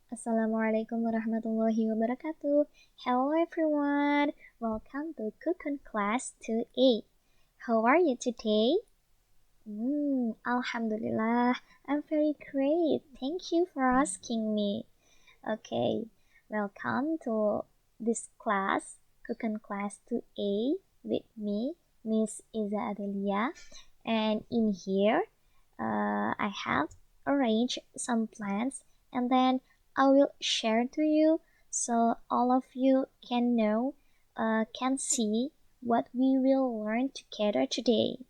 Assalamualaikum warahmatullahi wabarakatuh. Hello everyone. Welcome to Cookon Class 2A. How are you today? Alhamdulillah, I'm very great. Thank you for asking me. Okay, welcome to this class, Cookon Class 2A, with me, Miss Izza Adelia. And in here, I have arranged some plans, and then I will share to you so all of you can know, can see what we will learn together today.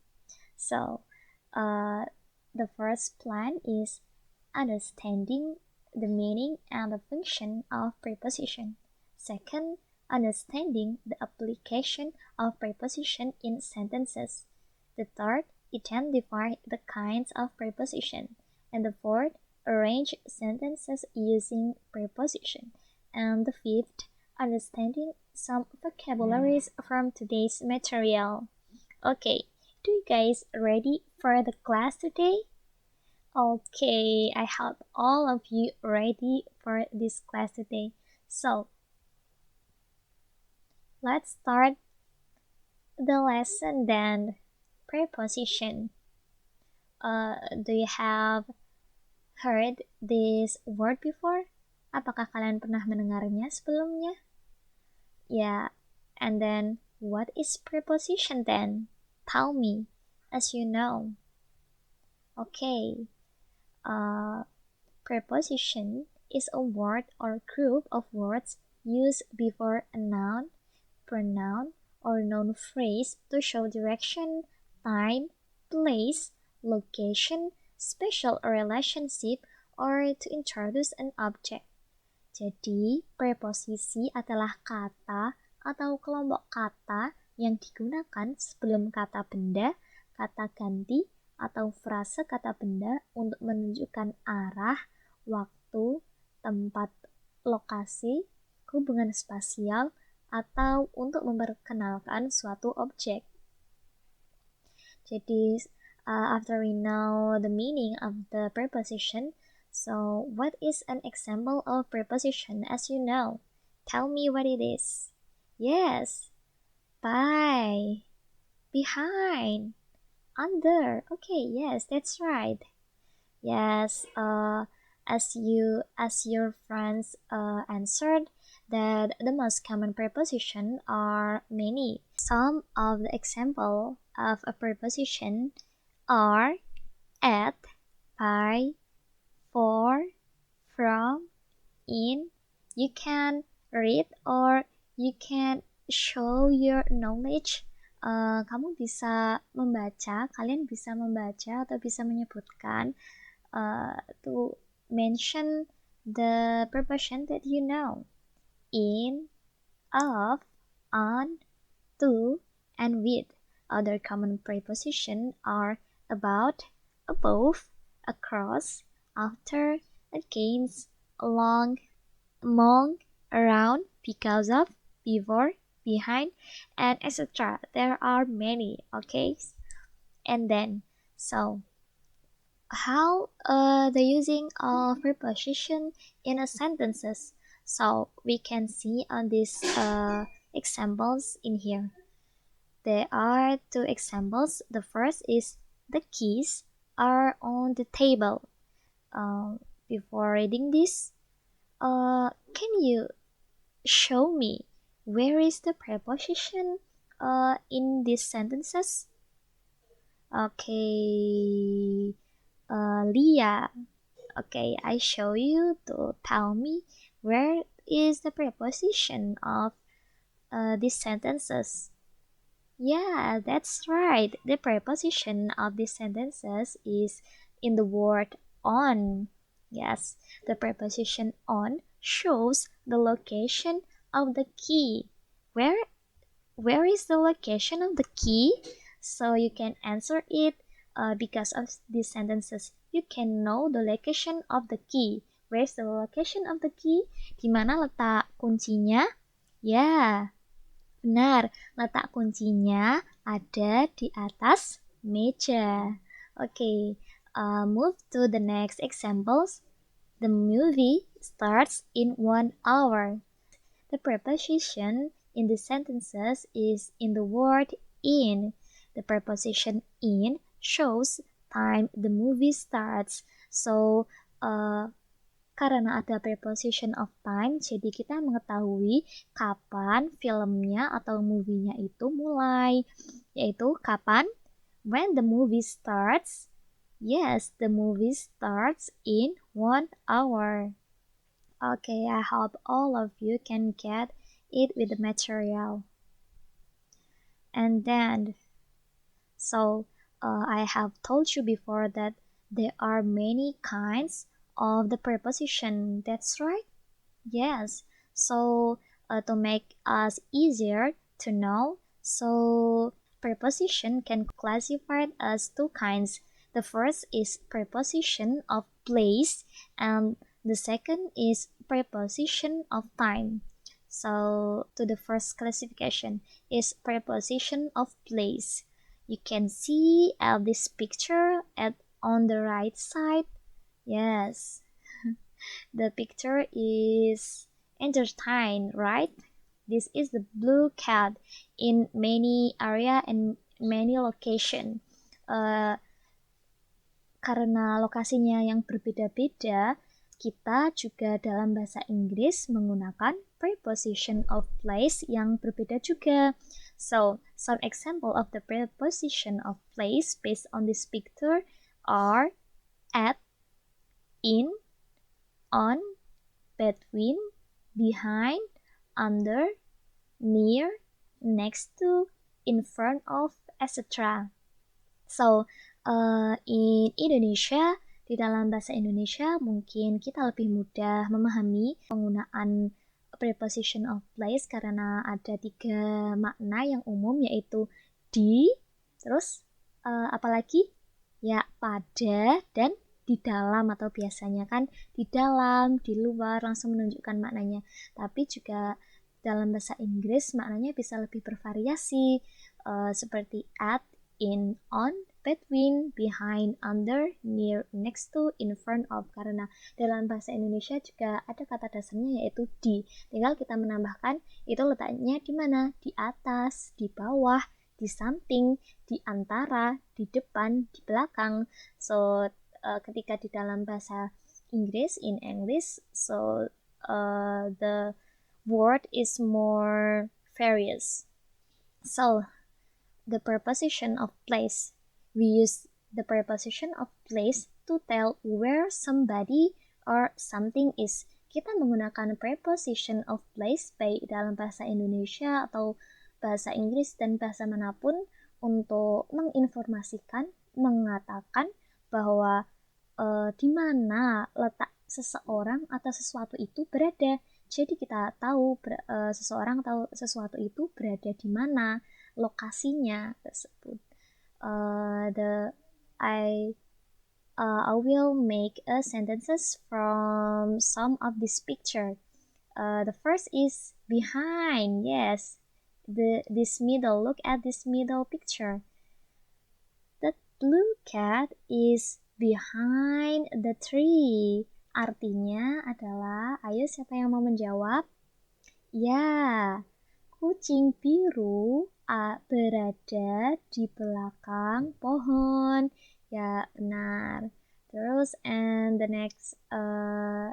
So, uh, the first plan is understanding the meaning and the function of preposition. Second, understanding the application of preposition in sentences. The third, identify the kinds of preposition. And the fourth, arrange sentences using preposition. And the fifth, understanding some vocabularies from today's material. Okay, do you guys ready for the class today? Okay, I hope all of you ready for this class today. So, let's start the lesson then. Preposition. Do you have heard this word before? Apakah kalian pernah mendengarnya sebelumnya? Yeah, and then what is preposition then? Tell me, as you know. Okay, preposition is a word or group of words used before a noun, pronoun, or noun phrase to show direction, time, place, location, special relationship, or to introduce an object. Jadi, preposisi adalah kata atau kelompok kata yang digunakan sebelum kata benda, kata ganti, atau frase kata benda untuk menunjukkan arah, waktu, tempat, lokasi, hubungan spasial, atau untuk memperkenalkan suatu objek. Jadi, after we know the meaning of the preposition, so what is an example of preposition as you know? Tell me what it is. Yes, by, behind, under. Okay, yes, that's right. Yes, as your friends answered that the most common preposition are many. Some of the example of a preposition are at, by, for, from, in. You can read or you can show your knowledge. Kamu bisa membaca, kalian bisa membaca atau bisa menyebutkan to mention the preposition that you know. In, of, on, to, and with. Other common prepositions are about, above, across, after, against, along, among, around, because of, before, behind, and etc. There are many, okay? And then, so how the using of preposition in a sentences. So we can see on these examples in here. There are two examples. The first is the keys are on the table. Before reading this, can you show me where is the preposition in these sentences? Okay, Leah. Okay, I show you to tell me where is the preposition of these sentences. Yeah, that's right. The preposition of these sentences is in the word on. Yes, the preposition on shows the location of the key. Where is the location of the key? So you can answer it because of these sentences. You can know the location of the key. Where's the location of the key? Di mana letak kuncinya? Ya, benar. Letak kuncinya ada di atas meja. Okay, move to the next examples. The movie starts in 1 hour. The preposition in the sentences is in the word in. The preposition in shows time the movie starts. So, karena ada preposition of time, jadi kita mengetahui kapan filmnya atau movie-nya itu mulai. Yaitu kapan? When the movie starts. Yes, the movie starts in 1 hour. Okay, I hope all of you can get it with the material. And then, I have told you before that there are many kinds of the preposition. That's right? Yes. So, to make us easier to know, preposition can classified as two kinds. The first is preposition of place, and the second is preposition of time. So, to the first classification is preposition of place. You can see at this picture on the right side. Yes, the picture is entertain, right? This is the blue cat in many area and many location. Karena lokasinya yang berbeda-beda, kita juga dalam bahasa Inggris menggunakan preposition of place yang berbeda juga. So, some example of the preposition of place based on this picture are at, in, on, between, behind, under, near, next to, in front of, etc. So, in Indonesia, di dalam bahasa Indonesia mungkin kita lebih mudah memahami penggunaan preposition of place karena ada 3 makna yang umum, yaitu di, terus apalagi? Ya, pada, dan di dalam, atau biasanya kan di dalam, di luar, langsung menunjukkan maknanya. Tapi juga dalam bahasa Inggris maknanya bisa lebih bervariasi, seperti at, in, on, between, behind, under, near, next to, in front of. Karena dalam bahasa Indonesia juga ada kata dasarnya yaitu di. Tinggal kita menambahkan itu letaknya di mana? Di atas, di bawah, di samping, di antara, di depan, di belakang. So, ketika di dalam bahasa Inggris, in English, so the word is more various. So, the preposition of place. We use the preposition of place to tell where somebody or something is. Kita menggunakan preposition of place baik dalam bahasa Indonesia atau bahasa Inggris dan bahasa manapun untuk menginformasikan, mengatakan bahwa di mana letak seseorang atau sesuatu itu berada. Jadi kita tahu seseorang atau sesuatu itu berada di mana, lokasinya tersebut. I will make sentences from some of this picture. The first is behind. Yes, this middle. Look at this middle picture. The blue cat is behind the tree. Artinya adalah, ayo siapa yang mau menjawab? Ya, kucing biru berada di belakang pohon. Ya, benar. Terus, and the next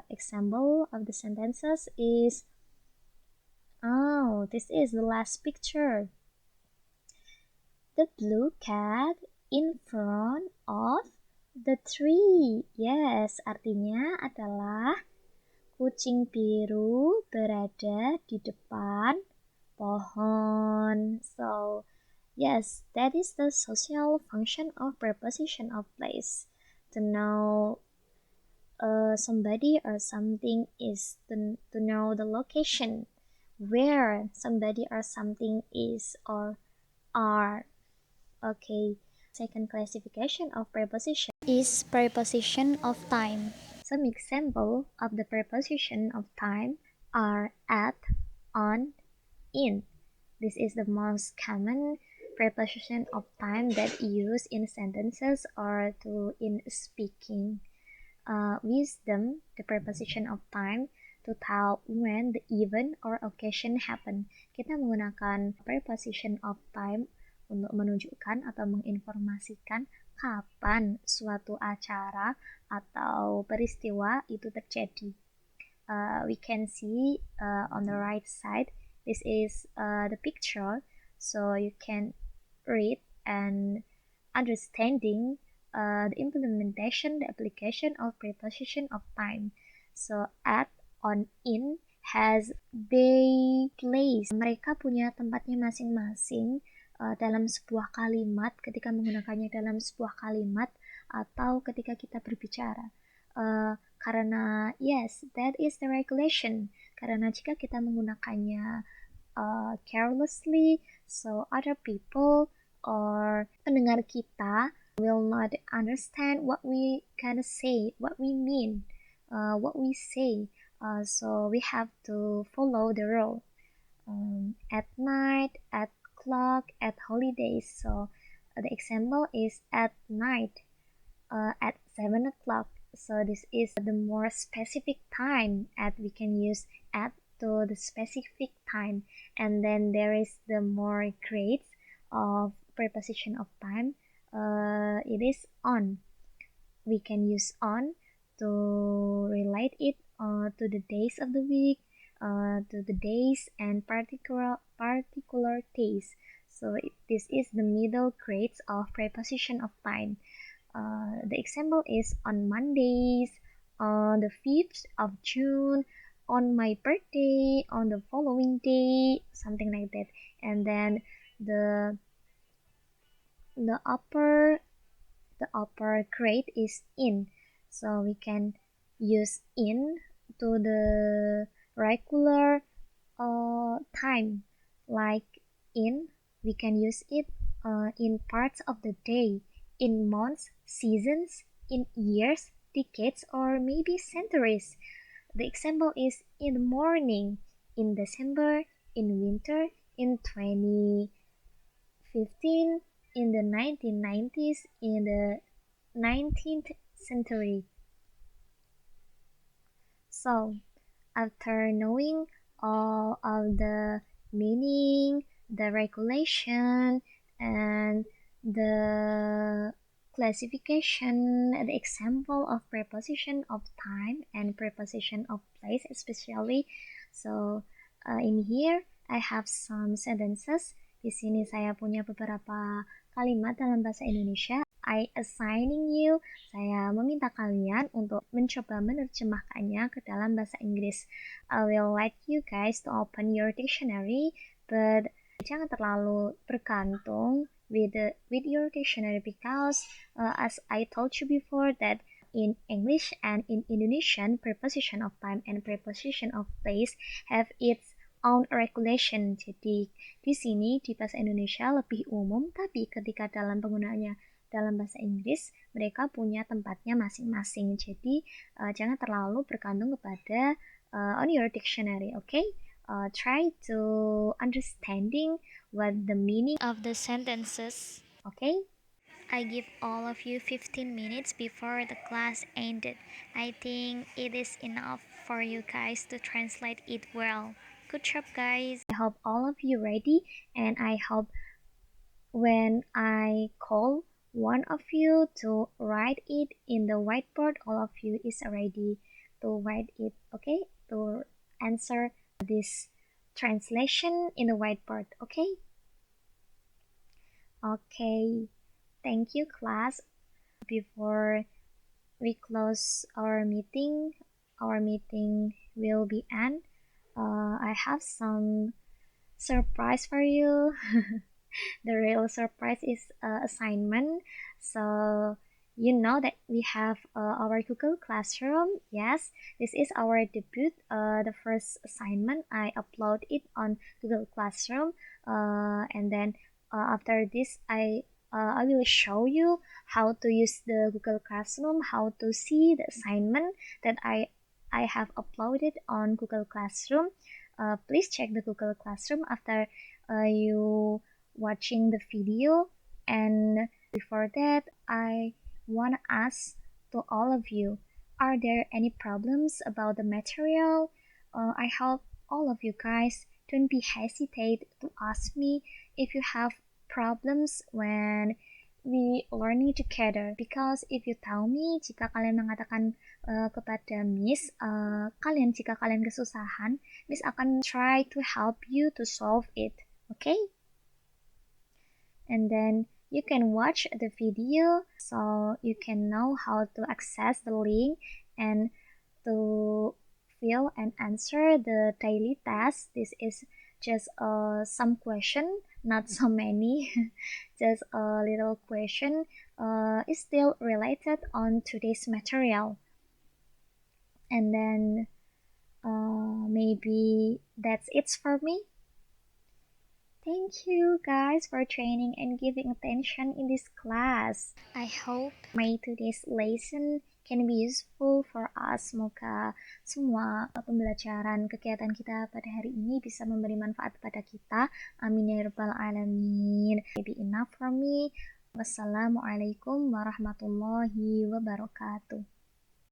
example of the sentences is, this is the last picture. The blue cat in front of the tree. Yes, artinya adalah kucing biru berada di depan pohon. So, yes, that is the social function of preposition of place. To know somebody or something is to know the location where somebody or something is or are. Okay, second classification of preposition is preposition of time. Some example of the preposition of time are at, on, in. This is the most common preposition of time that used in sentences or in speaking. We use them, the preposition of time, to tell when the event or occasion happen. Kita menggunakan preposition of time untuk menunjukkan atau menginformasikan kapan suatu acara atau peristiwa itu terjadi. We can see on the right side, this is the picture, so you can read and understanding the implementation, the application of preposition of time. So at, on, in has they place. Mereka punya tempatnya masing-masing dalam sebuah kalimat, ketika menggunakannya dalam sebuah kalimat atau ketika kita berbicara. Karena yes, that is the regulation. Karena jika kita menggunakannya carelessly, so other people or pendengar kita will not understand what we gonna say, what we mean, what we say. So we have to follow the rule. At night, at clock, at holidays. So the example is at night, at 7 o'clock. So this is the more specific time, at we can use at to the specific time. And then there is the more grades of preposition of time. It is on. We can use on to relate it to the days of the week, to the days and particular days. So this is the middle grades of preposition of time. The example is on Mondays, on the 5th of June, on my birthday, on the following day, something like that. And then the upper grade is in. So we can use in to the regular time. Like in, we can use it in parts of the day, in months, seasons, in years, decades, or maybe centuries. The example is in the morning, in December, in winter, in 2015, in the 1990s, in the 19th century. So, after knowing all of the meaning, the regulation, and the classification, the example of preposition of time and preposition of place especially. So in here I have some sentences. Di sini saya punya beberapa kalimat dalam bahasa Indonesia. I assigning you, saya meminta kalian untuk mencoba menerjemahkannya ke dalam bahasa Inggris. I will like you guys to open your dictionary, but jangan terlalu bergantung with your dictionary because as I told you before that in English and in Indonesian, preposition of time and preposition of place have its own regulation. Jadi di sini di bahasa Indonesia lebih umum, tapi ketika dalam penggunaannya dalam bahasa Inggris mereka punya tempatnya masing-masing. Jadi jangan terlalu bergantung kepada on your dictionary, okay? Try to understanding what the meaning of the sentences, okay? I give all of you 15 minutes before the class ended. I think it is enough for you guys to translate it well. Good job, guys. I hope all of you ready, and I hope when I call one of you to write it in the whiteboard, all of you is ready to write it, okay? To answer this translation in the whiteboard, okay? Okay, thank you, class. Before we close our meeting will be end. I have some surprise for you. The real surprise is assignment. So you know that we have our Google Classroom. Yes, this is our debut. The first assignment I upload it on Google Classroom, and then after this I will show you how to use the Google Classroom, how to see the assignment that I have uploaded on Google Classroom. Please check the Google Classroom after you watching the video. And before that, I want to ask to all of you, Are there any problems about the material? I hope all of you guys don't be hesitate to ask me if you have problems when we learning together. Because if you tell me, jika kalian mengatakan kepada Miss, jika kalian kesusahan, Miss akan try to help you to solve it. Okay? And then you can watch the video so you can know how to access the link and to fill and answer the daily test. This is just some question, not so many, just a little question. Is still related on today's material. And then maybe that's it for me. Thank you guys for training and giving attention in this class. I hope my today's lesson can be useful for us. Semoga semua pembelajaran kegiatan kita pada hari ini bisa memberi manfaat pada kita. Amin ya rabbal alamin. Maybe enough from me. Wassalamualaikum warahmatullahi wabarakatuh.